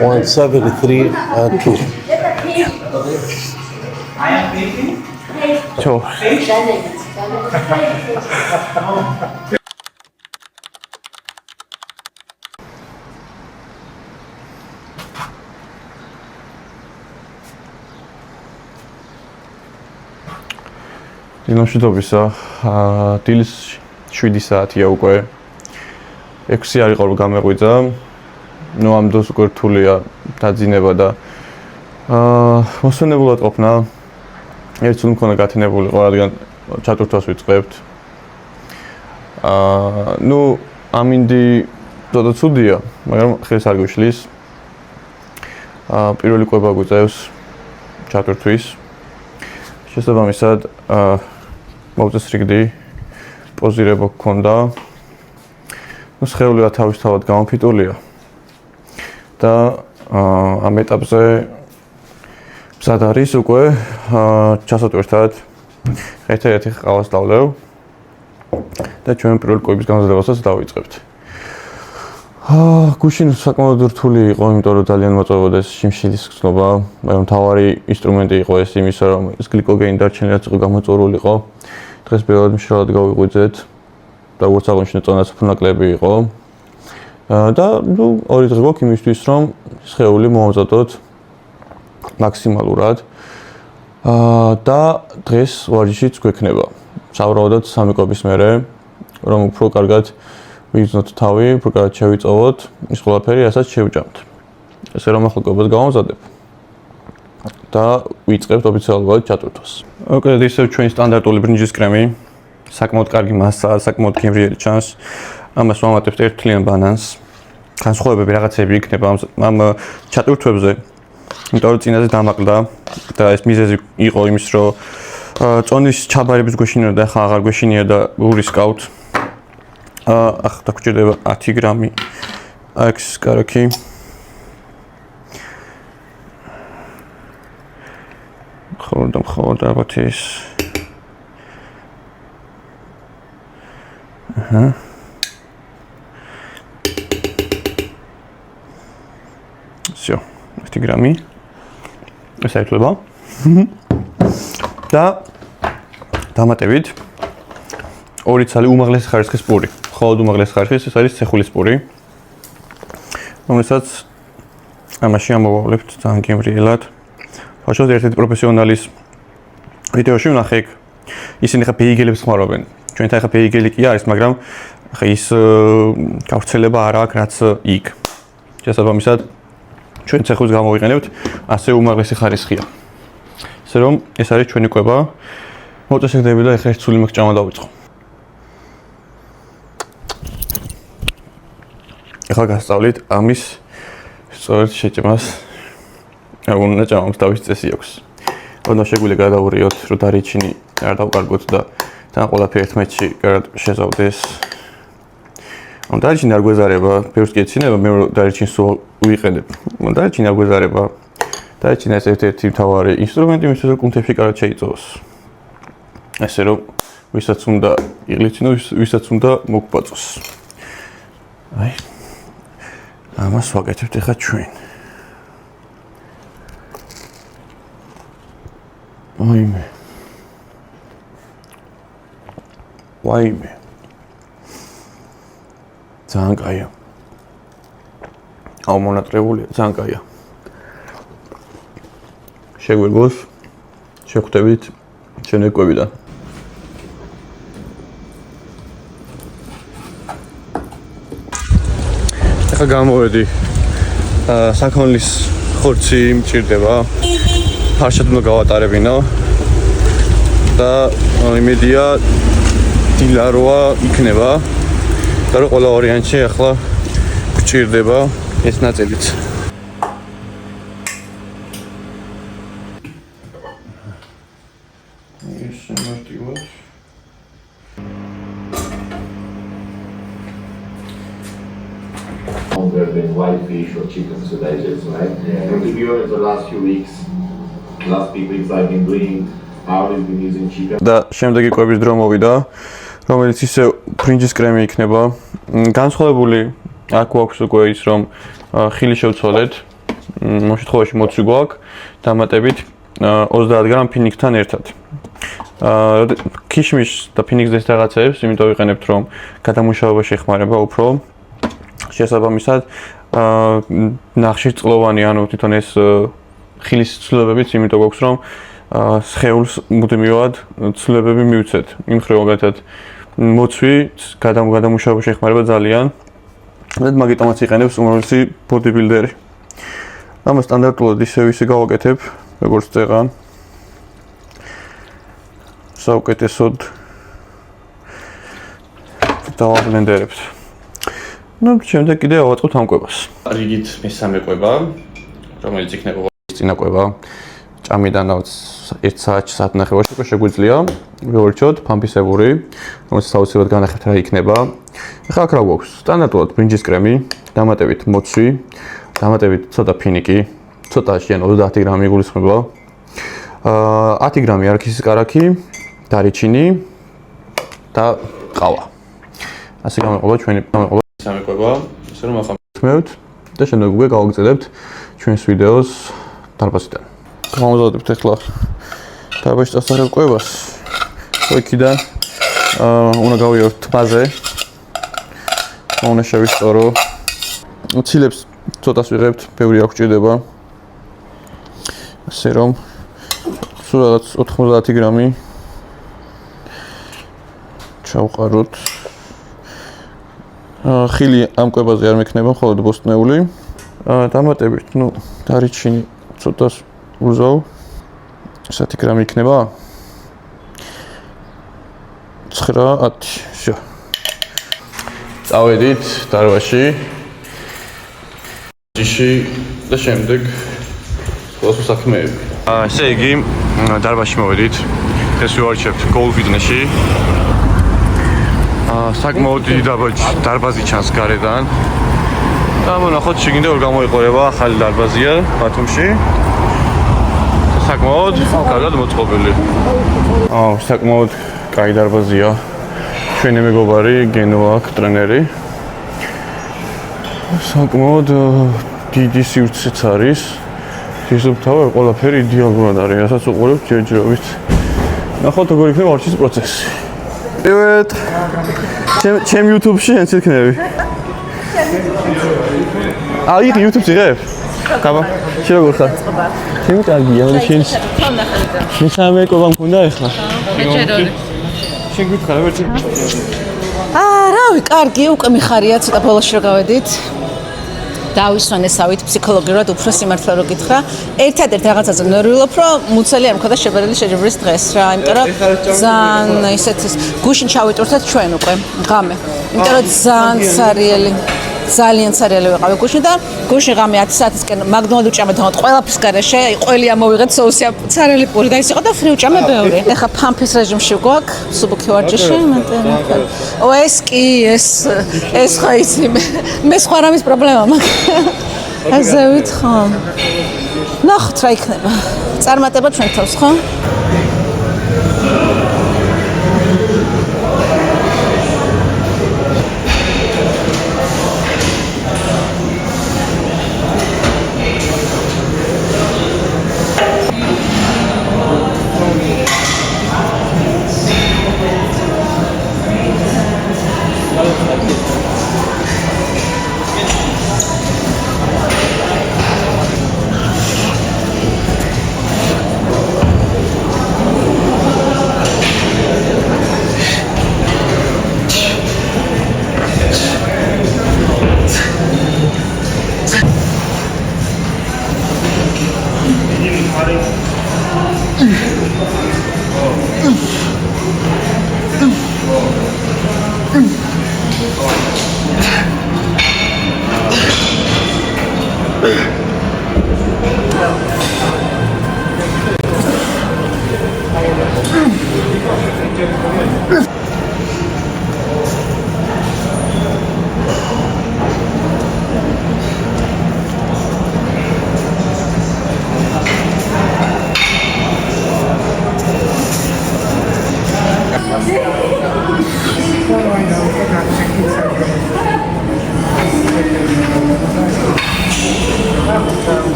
173 2. Ciao. Დილამშვიდობისა, დილის 7 საათია უკვე. 6 არ იყო რომ გამეღვიძა. ნუ ამ დროს უკვე რთულია დაძინება და მოსვენებულად ყოფნა. ერთს უნდა მქონდა გათენებულიყო, რადგან ჩატვირთვას ვიწყებთ. ნუ ამინდი ცოტა ცუდია, მაგრამ ხელს არ გვიშლის. პირველი კვება გვიწევს ჩატვირთვის. შესაბამისად, მოუწესრიგდი პოზირება გქონდა. ნუ სხეული თავისთავად გამოფიტულია. და ამ ეტაპზე მზად არის უკვე ჩასატვირთად ერთ-ერთი ყავას დავლევ და ჩვენ პირველ კვების განზრდებასაც დავიწყებთ. გუშინ საკმაოდ რთული იყო, იმიტომ რომ ძალიან მოწვევოდეს შიმშილის გრძნობა, მაგრამ მთავარი ინსტრუმენტი იყო ეს იმისა, რომ ეს გლიკოგენი დარჩენილად იყო გამოწვეული. დღეს პირველად მშრალად გავიღვიძეთ და როგორც აღნიშნეთ, წონაც უფრო ნაკლები იყო. და ნუ ორი დღე გვაქვს იმისთვის, რომ სხეული მოვამზადოთ მაქსიმალურად. და დღეს ვარჯიშიც გვექნება. სავარაუდოდ 3 კვების მერე, რომ უფრო კარგად ვიგრძნოთ თავი, უფრო კარგად შევიწოვოთ ის ყველაფერი, რასაც შევჭამთ. ესე რომ ახლა კვებას გავამზადებ და ვიწყებთ ოფიციალურად ჩატვირთვას. მოკლედ ისევ ჩვენი სტანდარტული ბრინჯის კრემი, საკმაოდ კარგი მასაა, საკმაოდ გემრიელი ჩანს. ამას ვამატებთ ერთთლიან ბანანს. განსხვავებები რაღაცები იქნება ამ ჩატვირთვებზე. იმიტომ რომ წინაზე დამაკლდა და ეს მიზეზი იყო იმის, რომ წონის ჩაბარების გვეშინია და ახლა აღარ გვეშინია და ურისკავთ. ახლა დაგჭირდება 10 გრამი აქსის კარაქი. მხოლოდ ალბათ ის. Всё, 10 გრამი. ეს აიკლება. და დამატებით 2 ცალი უმაღლესი ხარისხის პური. მხოლოდ უმაღლესი ხარისხის, ეს არის ცეხულის პური. რომელსაც ამაში ამოვავლებთ ძალიან გემრიელად. ბავშვები ერთ-ერთი პროფესიონალის ვიდეოში ვნახე იქ. ისინი ხა ბეიგელებს ხმარობენ. ჩვენთან ხა ბეიგელი კი არის, მაგრამ ხა ის გავრცელება არ აქვს რაც იქ. შესაბამისად ჩვენ ცეხულს გამოვიყენებთ, ასე უმაღლესი ხარისხია. ესე რომ ეს არის ჩვენი კვება. მოწესრიგდები და ეხლა ერთ სული მოგჭამა დავიწყო. ეხლა გასწავლით ამის სწორედ შეჭმას. უნდა ჭამამს თავის წესი აქვს. უნდა შეგვიძლია გადავურიოთ, რომ დარიჩინი არ დავკარგოთ და თან ყველაფერი ერთმანეთში კარგად შეზავდეს. დარიჩინი არ გვეზარება, ბევრს კი ეცინება, მე დარიჩინს ვიყენებ. დარიჩინი არ გვეზარება. დარიჩინი ეს ერთ-ერთი მთავარი ინსტრუმენტი, იმისთვის რომ კუნთებში კარგად შეიწოვოს. ესე რომ ვისაც უნდა იღლიჩინოს, ვისაც უნდა მოგბაწოს. აი. ამას ვაკეთებთ ახლა ჩვენ. ვაიმე. ძალიან კაია. აუმონატრებულია, ძალიან კაია. შეგვიგოს, შეგხვდებით ჩვენი კვებიდან. ახლა გამოვედი. საქონლის ხორცი მჭირდება. ფარშად უნდა გავატარებინო. და იმედია დილაროა იქნება. და რა ყველა ვარიანტში ახლა გჭირდება ეს ნაწილიც. ეს მარტივად. Longer than white fish or chicken, so that is right. Yeah. And to be honest, the last few weeks, last few weeks I've been doing, I always been using chicken. და შემდეგი კვების დრო მოვიდა, რომელიც ისე ბრინჯის კრემი იქნება. განსხვავებული აქ გვაქვს უკვე ის, რომ ხილი შევცვალეთ ამ შემთხვევაში მოცვი გვაქვს დამატებით 30 გრამ ფინიკთან ერთად. ქიშმიშს და ფინიკსის რაღაცებს, იმიტომ ვიყენებთ, რომ გადამუშავება შეხმარება უფრო შესაბამისად ნახშირწყლოვანი, ანუ თვითონ ეს ხილის ცვლილებებიც, იმიტომ გვაქვს, რომ სხეულს მუდმივად ცვლილებები მივცეთ. იმ მხრივ მაგალითად მოცვი გადამუშავება შეხმარება ძალიან. მაგიტომაც იყენებს უმრავლესი ბოდიბილდერი. ამას სტანდარტულად ისე გავაკეთებ, როგორც წეღან. საუკეთესოდ დავაბლენდერებთ. შემდეგ კიდე ავაწყობთ ამ კვებას. რიგით მესამე კვება, რომელიც იქნება წინა კვება. ჭამიდან 1 საათში საათნახევარში უკვე შეგვიძლია ვიორჩოთ ფამფისებური, რომელიც საოცრად განახებთ რა იქნება. ახლა აქ რა გვაქვს? სტანდარტულად ბრინჯის კრემი, დამატებით მოცვი, დამატებით ცოტა ფინიკი, ცოტა შენ 30 გრამი იგულისხმება. 10 გრამი არქის კარაქი, დარიჩინი და ყავა. ასე გამოიყობა ჩვენი მესამე კვება, ისე რომ ახლა მივთ და შემდეგ უკვე გავაგრძელებთ ჩვენს ვიდეოს დარბაზიდან. გამოვზავდებთ ახლა დარბაზში წასაღებ კვებას. იქიდან უნდა გავიაროთ თბაზე. უნდა შევისწორო. ცილებს ცოტას ვიღებთ, ბევრი არ გვჭირდება. ასე რომ სულ რაღაც 90 გრამი ჩავყაროთ. ხილი ამ კვებაზე არ მექნება, მხოლოდ ბოსტნეული. დამატებით, დარიჩინი ცოტას უზავ. 10 გრამი იქნება. 9-10. всё. წავედით დარბაზში. ჯიში და შემდეგ ყველასო საქმეები. ესე იგი, დარბაზში მოვედით. დღეს ვივარჩევთ Gold Fitness-ში. საკმაოდ დიდი დარბაზი ჩანს გარედან. და მონახოთ შეგინდა რომ გამოიყურება ახალი დარბაზია ბათუმში. საკმაოდ კარგად მოწყობილი. საკმაოდ კაი დარბაზია. ჩვენი მეგობარი გენო აქ ტრენერი. საკმაოდ დიდი სივრცეც არის. ისუფთავა ყველაფერი იდეალურად არის, რასაც უყურებთ ჯერჯერობით. ნახოთ როგორ იქნება არჩის პროცესი. Привет. Чем YouTube-ში ენც იქნები? იქ YouTube-ში ღებ? კაბა, შე როგორ ხარ? ჩემი კარგია, მაგრამ შენ მესამე კვება მქონდა ახლა. მეჯეროდი. შენ გიქხარ, ვერცი? რავი, კარგი, უკვე მიხარია, ცოტა ბოლოში რა გავედით. დავისვენესავით ფსიქოლოგიურად უფრო სიმართლე რო გითხრა. ერთადერთ რაღაცაზე ნერვიულობ, რომ მუცელი არ მქონდა შებერილი შეჯიბრის დღეს რა, იმიტომ რომ ძალიან ისეთ გუშინ ჩავიტვირთეთ ჩვენ უკვე ღამე. იმიტომ რომ ძალიან ცარიელი ვიყავი გუშინ და გუშინ ღამე 10 საათისკენ მაგდონალდ ვჭამე თამათ ყველაფრის გარეშე, ყველი ამოვიღეთ სოუსი ცარიელი პური და ის იყო და ფრი ვჭამე ბევრი. ეხა ფამფის რეჟიმში გვაქვს, სუბუქი ვარჯიში, მეტყვი. ეს კი ეს ხო იცი მე სხვა რამის პრობლემა მაქვს. აზევით ხო. ნახოთ რა იქნება. წარმატება ჩვენ თავს ხო?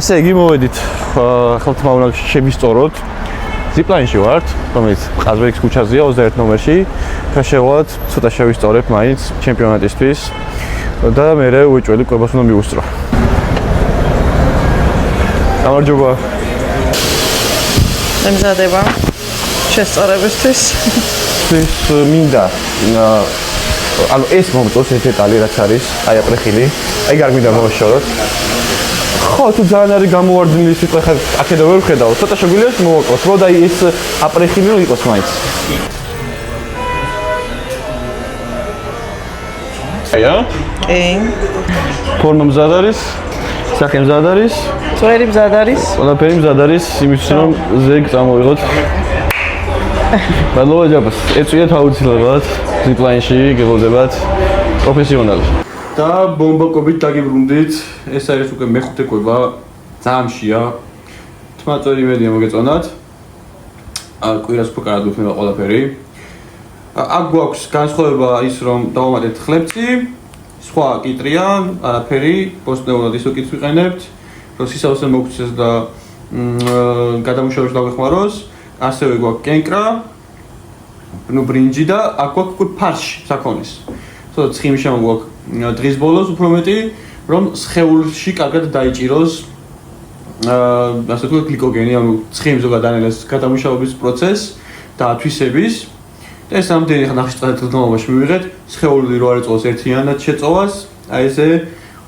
ესე იგი მოვედით ხალხმა უნდა შემისწოროთ ზიპლაინში ვართ, რომელიც ყაზბეგის ქუჩაზეა 21 ნომერში. ხაშევად ცოტა შევისწორებ მაინც ჩემპიონატისთვის და მერე უეჭველი კვებას უნდა მივუსწრო. გამარჯობა. ემზადება შესწორებისთვის. ეს მინდა ანუ ეს მომწონს ეს დეტალი რაც არის, აი აპრეხილი, აი გარმინდა მოვაშოროთ. ხო, თუ ძალიან არის გამოვარდნილი სიტყვა ხარ, აქედან ვერ ვხედავ. ცოტა შეგვიძლია მოვაკლოთ, რომ აი ეს აპრეხილი რომ იყოს მაინც. აია? კი. ფორმა მზად არის, სახე მზად არის, წვერი მზად არის. ყველაფერი მზად არის, იმისთვის რომ ზეგ წამოვიღოთ. მადლობა ჯაბას. ეწვიეთ აუცილებლად ზიპლაინში გეგოდებათ პროფესიონალი. და ბომბაკობით დაგიბრუნდით. ეს არის უკვე მეხუთე კვება. ძალიან მშია. თმაწვერი იმედია მოგეწონათ. კვირას უფრო კარგად იქნება ყველაფერი. აქ გვაქვს განსხვავება ის რომ დავამატეთ ხლებცი, სხვა კიტრია, არაფერი, პოსტნეულად ისო კიტრს ვიყენებთ, რომ სისავსე მოგცეს და გადამუშავებაში დაგვეხმაროს. ასევე გვაქვს კენკრა, ბრინჯი და აქ გვაქვს უკვე ფარში საქონლის. ცოტა ცხიმი შემოგვაქვს დღის ბოლოს უფრო მეტი, რომ სხეულში კარგად დაიჭიროს ასე ვთქვათ გლიკოგენი, ანუ ცხიმ ზოგადად ანელეს გადამუშავების პროცესს და ათვისების. ეს ამდენი ხანახის წელთაღრიცხვაში მივიღეთ, სხეული რო არ ეწოვოს ერთიანად შეწოვას, აი ესე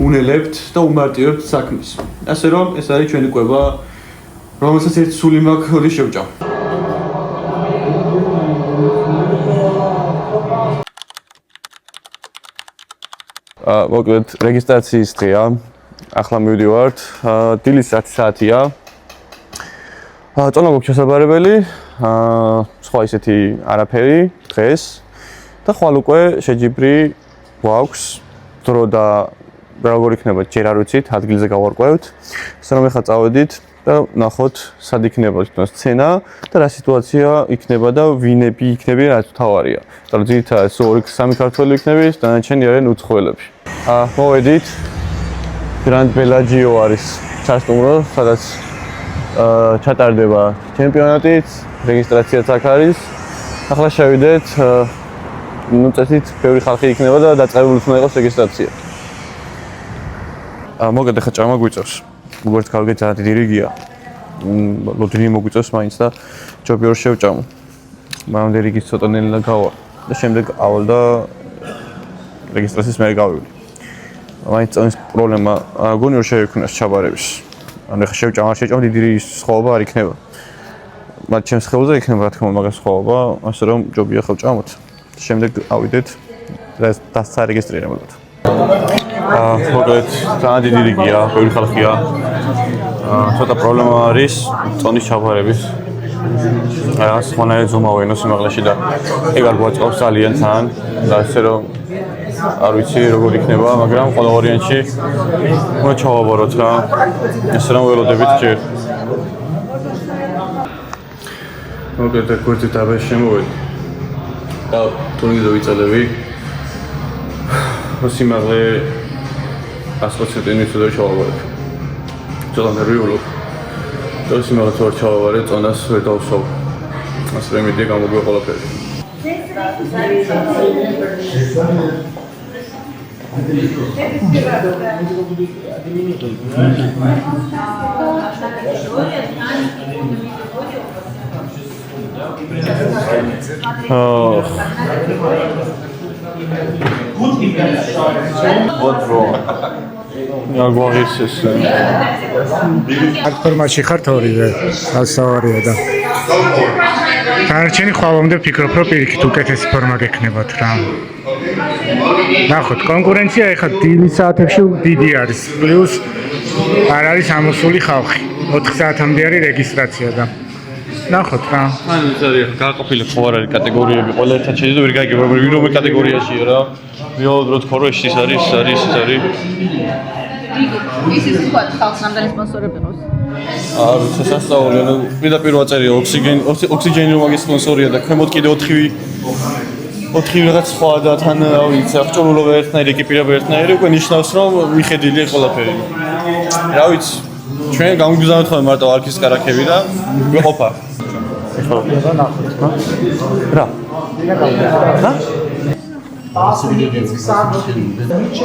უნელებთ და უმარტივებთ საქმეს. ასე რომ ეს არის ჩვენი კვება, რომელსაც ერთ სული მაქვს ხელი შევჭამ. მოკლედ რეგისტრაციის დღეა. ახლა მივდივართ. დილის 10 საათია. წონა გვაქვს შესაძლებელი. სხვა ისეთი არაფერი დღეს და ხვალ უკვე შეჯიბრი გვაქვს დრო და როგორ იქნება ჯერ არ ვიცით, ადგილზე გავარკვევთ. ასე რომ ეხლა წავედით და ნახოთ სად იქნება თვითონ სცენა და რა სიტუაცია იქნება და ვინები იქნება რაც თავარია. ანუ ძირითადად 2-3 ქართველი იქნება, დანარჩენი არიან უცხოელები. მოვედით. Grand Bellagio არის ჩასტუმრო, სადაც ჩატარდება ჩემპიონატიც, რეგისტრაციაც აქ არის. ახლა შევიდეთ, წესით ბევრი ხალხი იქნება და დაწყებულიც უნდა იყოს რეგისტრაცია. მოგეთ ახლა ჭამა გვიწევს. როგორც კარგი ძალიან დიდი რიგია. ლოდინი მოგვიწევს მაინც და ჯობია რომ შევჭამო. მანამდე რიგის ცოტა ნელა გავა და შემდეგ ავალ და რეგისტრაციის მერე გავივli. მაინც წონის პრობლემა გონი რომ შეექმნას ჩაბარების. ანუ ახლა შევჭამ დიდი რიგის სხვაობა არ იქნება. მათ ჩემს ხელზე იქნება რა თქმა უნდა მაგას სხვაობა, ასე რომ ჯობია ხევჭამოთ. შემდეგ ავიდეთ და სარეგისტრირებულად. მოკლედ ძალიან დიდი რიგია, ბევრი ხალხია. ცოტა პრობლემა არის წონის ჩაბარების. რაღაც ხმანაერად ზომავენ სიმაღლეში და ეგ არ გვაწყობს ძალიან თან და ასე რომ არ ვიცი როგორ იქნება, მაგრამ ყველა ვარიანტში უნდა ჩავაბაროთ რა. ასე რომ ველოდებით ჯერ. მოკლედ გვერდით დაბაში შემოვედი. და თუნდაც ვიცადები. სიმაღლე 100% მიწოდა ჩავაბარებ. ცოტა ნერვიულობ. და სიმაღლე თუ არ ჩავაბარებ, წონას ვერ დავსვავ. ასე რომ იმედია გამოგვია ყველაფერი. What's wrong? არ გვაღირს ეს. აქ ფორმატში ხართ ორივე, ასავარია და. დანარჩენი ხვალამდე ვფიქრობ, რომ პირიქით უკეთესი ფორმა გექნებათ რა. ნახოთ, კონკურენცია ეხლა დილის საათებში დიდი არის. პლუს არ არის ამოსული ხალხი. 4 საათამდე არის რეგისტრაცია და ნახოთ რა. ან ეს არის გააყოფილი ხო არ არის კატეგორიები, ყველა ერთად შეიძლება ვერ გაიგებ, რომელ კატეგორიაშია რა. რეალურად თქო რომ ის არის. ისიც თქვა ხალხს რამდენი სპონსორები ყავს? არ ვიცი, სასწაულია, ნუ პირდაპირ ვაწერია ოქსიგენი რომ მაგის სპონსორია და ქვემოთ კიდე 4 რაღაც სხვა და თან რა ვიცი, აღჭურვილობა ერთნაირი, ეკიპირება ერთნაირი, უკვე ნიშნავს რომ მიხედილია ყველაფერი. რა ვიცი, ჩვენ გამგვიზავთ ხოლმე მარტო არქის კარაქები და გვეყოფა. რა?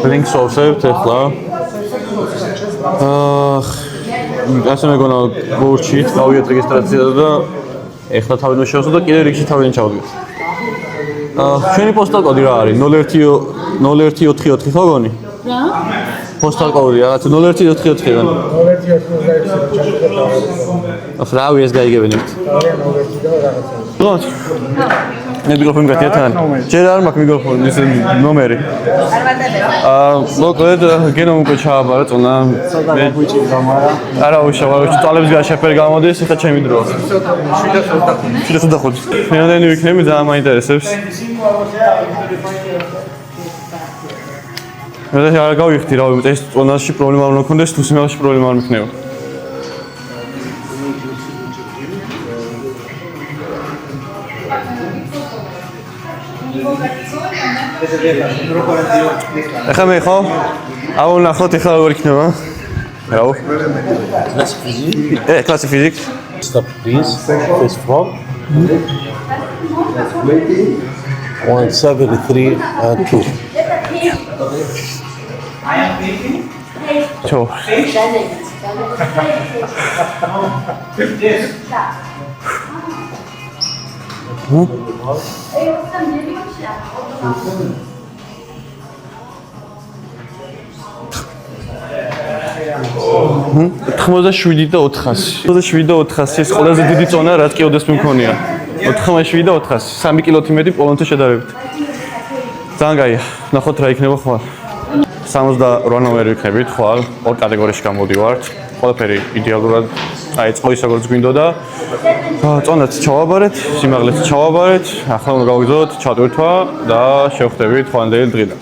ლინკს ვავსებთ ახლა. ასე მეგონა გურჩით გავიეთ რეგისტრაციაზე და ახლა თავიდან შევსვათ და კიდე რიგში თავიდან ჩავდგეთ. ჩვენი პოსტალ კოდი რა არის? 0144 ხო გონი? რა? პოსტალ კოდი რაღაც 0144-დან. 0144-დან. რავი ეს გაიგებინებთ. ნუ მე მიკროფონი გათია თან. ჯერ არ მაქვს მიკროფონი ეს ნომერი. მოკლედ გენომ უკვე ჩააბარა წონა. მე არა უშავარ, თვალებს გაშეფერ გამოდის, ეხლა ჩემი დროა. 7:25. მე რამდენი ვიქნები ძალიან მაინტერესებს. მე არ გავიხდი რა, ეს წონაში პრობლემა არ უნდა მქონდეს, თუ სიმაღლეში პრობლემა არ მქნება. ეხლა მე ხო? აუ ნახოთ ეხლა როგორ იქნება. რაო? კლასი ფიზიკ. Stop please. Face front. 173 and 2. ჩო. ხმოზე 7 და 400. 7 და 400 ეს ყველაზე დიდი წონა რაც კი ოდესმე მქონია. 97 და 400. 3 კილოთი მეტი პოლონთან შედარებით. ძალიან კაია. ნახოთ რა იქნება ხვალ. 68 ნომერი ვიქნებით ხვალ. 2 კატეგორიაში გამოდივართ. ყველაფერი იდეალურად აი წყოის როგორც გვინდოდა. წონაც ჩავაბარეთ, სიმაღლეც ჩავაბარეთ. ახლა უნდა გავიგზავნოთ ჩატვირთვა და შევხვდებით ხვანდელი დღიდან.